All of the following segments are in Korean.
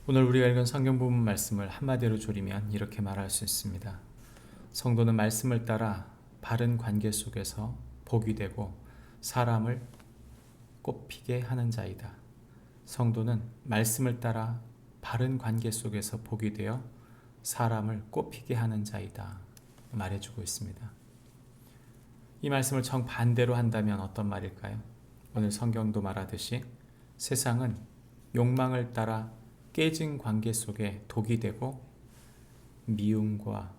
오늘 우리가 읽은 성경 부분 말씀을 한마디로 조리면 이렇게 말할 수 있습니다. 성도는 말씀을 따라 바른 관계 속에서 복이 되고 사람을 꽃피게 하는 자이다. 성도는 말씀을 따라 바른 관계 속에서 복이 되어 사람을 꽃피게 하는 자이다. 말해주고 있습니다. 이 말씀을 정반대로 한다면 어떤 말일까요? 오늘 성경도 말하듯이 세상은 욕망을 따라 깨진 관계 속에 독이 되고 미움과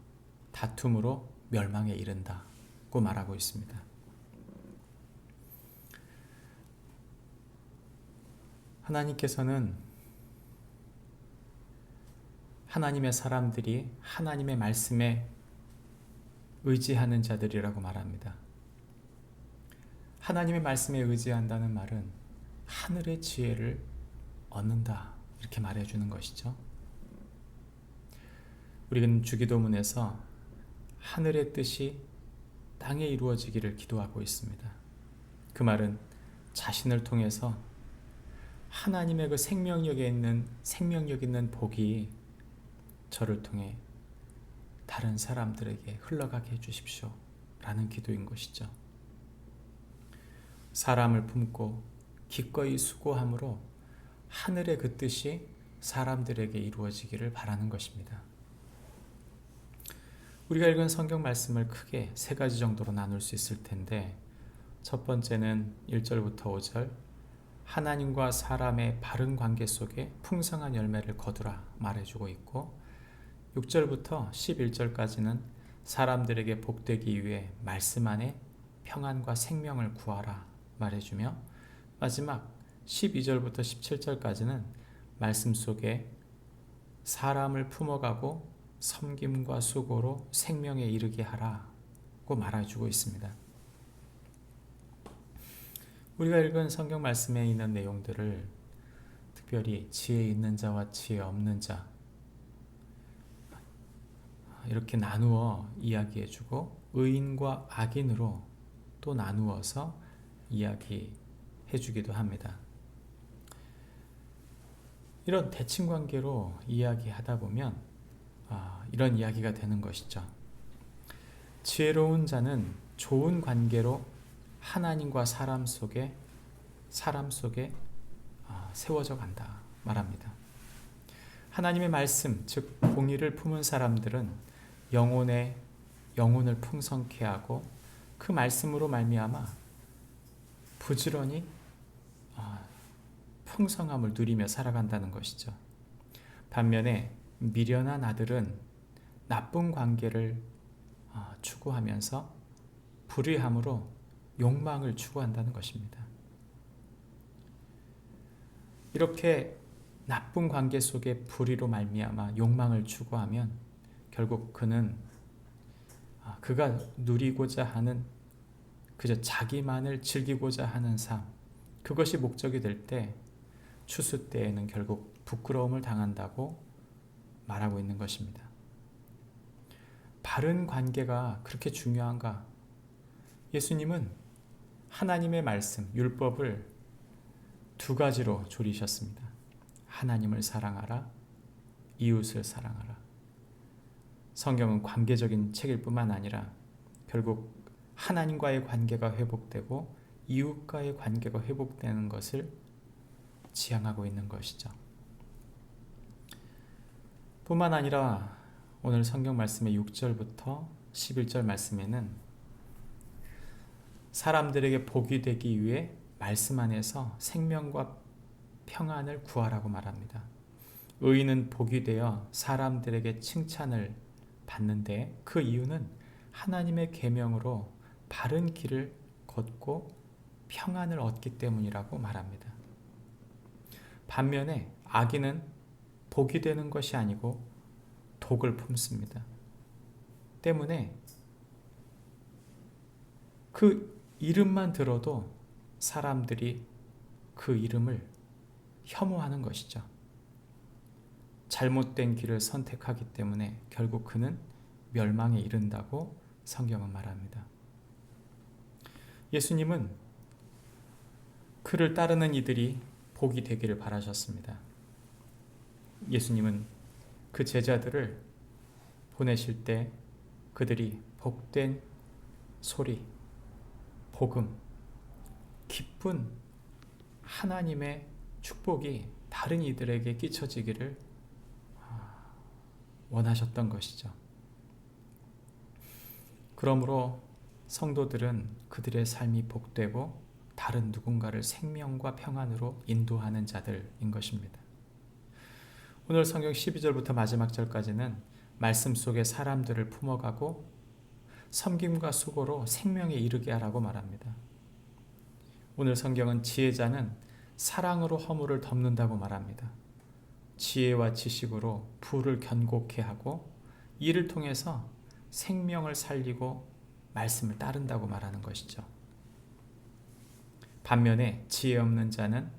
다툼으로 멸망에 이른다고 말하고 있습니다. 하나님께서는 하나님의 사람들이 하나님의 말씀에 의지하는 자들이라고 말합니다. 하나님의 말씀에 의지한다는 말은 하늘의 지혜를 얻는다, 이렇게 말해주는 것이죠. 우리는 주기도문에서 하늘의 뜻이 땅에 이루어지기를 기도하고 있습니다. 그 말은 자신을 통해서 하나님의 그 생명력 있는 복이 저를 통해 다른 사람들에게 흘러가게 해주십시오 라는 기도인 것이죠. 사람을 품고 기꺼이 수고함으로 하늘의 그 뜻이 사람들에게 이루어지기를 바라는 것입니다. 우리가 읽은 성경 말씀을 크게 세 가지 정도로 나눌 수 있을 텐데, 첫 번째는 1절부터 5절 하나님과 사람의 바른 관계 속에 풍성한 열매를 거두라 말해주고 있고, 6절부터 11절까지는 사람들에게 복되기 위해 말씀 안에 평안과 생명을 구하라 말해주며, 마지막 12절부터 17절까지는 말씀 속에 사람을 품어가고 섬김과 수고로 생명에 이르게 하라고 말해주고 있습니다. 우리가 읽은 성경 말씀에 있는 내용들을 특별히 지혜 있는 자와 지혜 없는 자 이렇게 나누어 이야기해주고 의인과 악인으로 또 나누어서 이야기해주기도 합니다. 이런 대칭관계로 이야기하다 보면 이런 이야기가 되는 것이죠. 지혜로운 자는 좋은 관계로 하나님과 사람 속에 세워져 간다 말합니다. 하나님의 말씀, 즉 공의를 품은 사람들은 영혼을 풍성케 하고 그 말씀으로 말미암아 부지런히 풍성함을 누리며 살아간다는 것이죠. 반면에 미련한 아들은 나쁜 관계를 추구하면서 불의함으로 욕망을 추구한다는 것입니다. 이렇게 나쁜 관계 속에 불의로 말미암아 욕망을 추구하면 결국 그가 누리고자 하는 그저 자기만을 즐기고자 하는 삶, 그것이 목적이 될 때 추수 때에는 결국 부끄러움을 당한다고 말하고 있는 것입니다. 바른 관계가 그렇게 중요한가? 예수님은 하나님의 말씀, 율법을 두 가지로 조리셨습니다. 하나님을 사랑하라, 이웃을 사랑하라. 성경은 관계적인 책일 뿐만 아니라 결국 하나님과의 관계가 회복되고 이웃과의 관계가 회복되는 것을 지향하고 있는 것이죠. 뿐만 아니라 오늘 성경 말씀의 6절부터 11절 말씀에는 사람들에게 복이 되기 위해 말씀 안에서 생명과 평안을 구하라고 말합니다. 의인은 복이 되어 사람들에게 칭찬을 받는데 그 이유는 하나님의 계명으로 바른 길을 걷고 평안을 얻기 때문이라고 말합니다. 반면에 악인은 복이 되는 것이 아니고 독을 품습니다. 때문에 그 이름만 들어도 사람들이 그 이름을 혐오하는 것이죠. 잘못된 길을 선택하기 때문에 결국 그는 멸망에 이른다고 성경은 말합니다. 예수님은 그를 따르는 이들이 복이 되기를 바라셨습니다. 예수님은 그 제자들을 보내실 때 그들이 복된 소리, 복음, 기쁜 하나님의 축복이 다른 이들에게 끼쳐지기를 원하셨던 것이죠. 그러므로 성도들은 그들의 삶이 복되고 다른 누군가를 생명과 평안으로 인도하는 자들인 것입니다. 오늘 성경 12절부터 마지막 절까지는 말씀 속에 사람들을 품어가고 섬김과 수고로 생명에 이르게 하라고 말합니다. 오늘 성경은 지혜자는 사랑으로 허물을 덮는다고 말합니다. 지혜와 지식으로 부를 견고케 하고 이를 통해서 생명을 살리고 말씀을 따른다고 말하는 것이죠. 반면에 지혜 없는 자는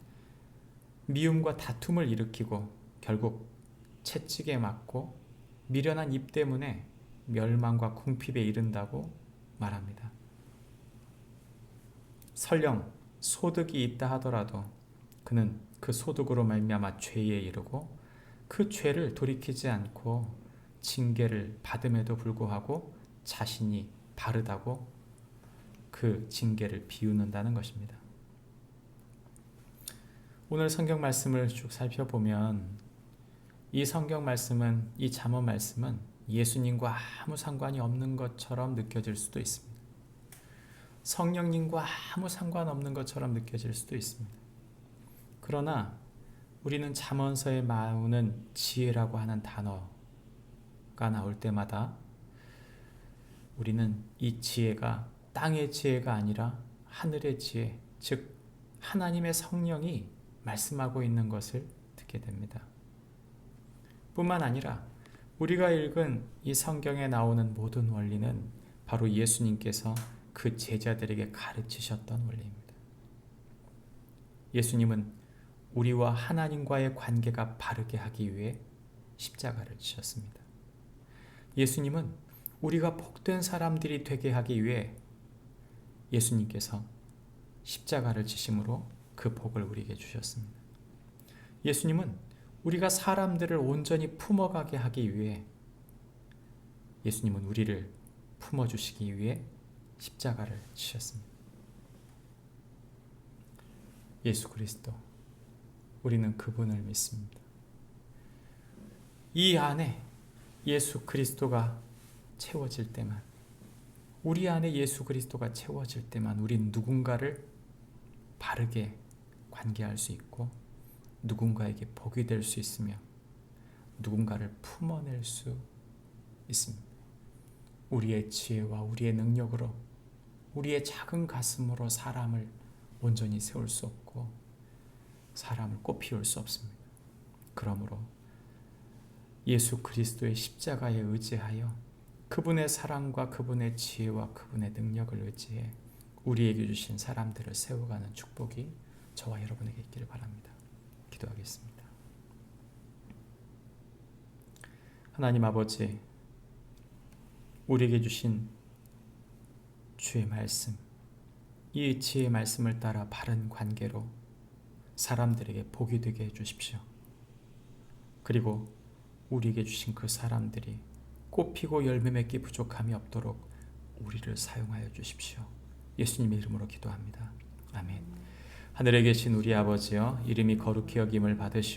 미움과 다툼을 일으키고 결국 채찍에 맞고 미련한 입 때문에 멸망과 궁핍에 이른다고 말합니다. 설령 소득이 있다 하더라도 그는 그 소득으로 말미암아 죄에 이르고 그 죄를 돌이키지 않고 징계를 받음에도 불구하고 자신이 바르다고 그 징계를 비웃는다는 것입니다. 오늘 성경 말씀을 쭉 살펴보면 이 성경 말씀은, 이 잠언 말씀은 예수님과 아무 상관이 없는 것처럼 느껴질 수도 있습니다. 성령님과 아무 상관없는 것처럼 느껴질 수도 있습니다. 그러나 우리는 잠언서에 나오는 지혜라고 하는 단어가 나올 때마다 우리는 이 지혜가 땅의 지혜가 아니라 하늘의 지혜, 즉 하나님의 성령이 말씀하고 있는 것을 듣게 됩니다. 뿐만 아니라 우리가 읽은 이 성경에 나오는 모든 원리는 바로 예수님께서 그 제자들에게 가르치셨던 원리입니다. 예수님은 우리와 하나님과의 관계가 바르게 하기 위해 십자가를 지셨습니다. 예수님은 우리가 복된 사람들이 되게 하기 위해 예수님께서 십자가를 지심으로 그 복을 우리에게 주셨습니다. 예수님은 우리가 사람들을 온전히 품어가게 하기 위해 예수님은 우리를 품어주시기 위해 십자가를 지셨습니다. 예수 그리스도, 우리는 그분을 믿습니다. 이 안에 예수 그리스도가 채워질 때만, 우리 안에 예수 그리스도가 채워질 때만 우린 누군가를 바르게 관계할 수 있고 누군가에게 복이 될 수 있으며 누군가를 품어낼 수 있습니다. 우리의 지혜와 우리의 능력으로, 우리의 작은 가슴으로 사람을 온전히 세울 수 없고 사람을 꽃피울 수 없습니다. 그러므로 예수 그리스도의 십자가에 의지하여 그분의 사랑과 그분의 지혜와 그분의 능력을 의지해 우리에게 주신 사람들을 세워가는 축복이 저와 여러분에게 있기를 바랍니다. 기도하겠습니다. 하나님 아버지, 우리에게 주신 주의 말씀, 이 지혜의 말씀을 따라 바른 관계로 사람들에게 복이 되게 해주십시오. 그리고 우리에게 주신 그 사람들이 꽃피고 열매 맺기 부족함이 없도록 우리를 사용하여 주십시오. 예수님의 이름으로 기도합니다. 아멘. 하늘에 계신 우리 아버지여, 이름이 거룩히 여김을 받으시오.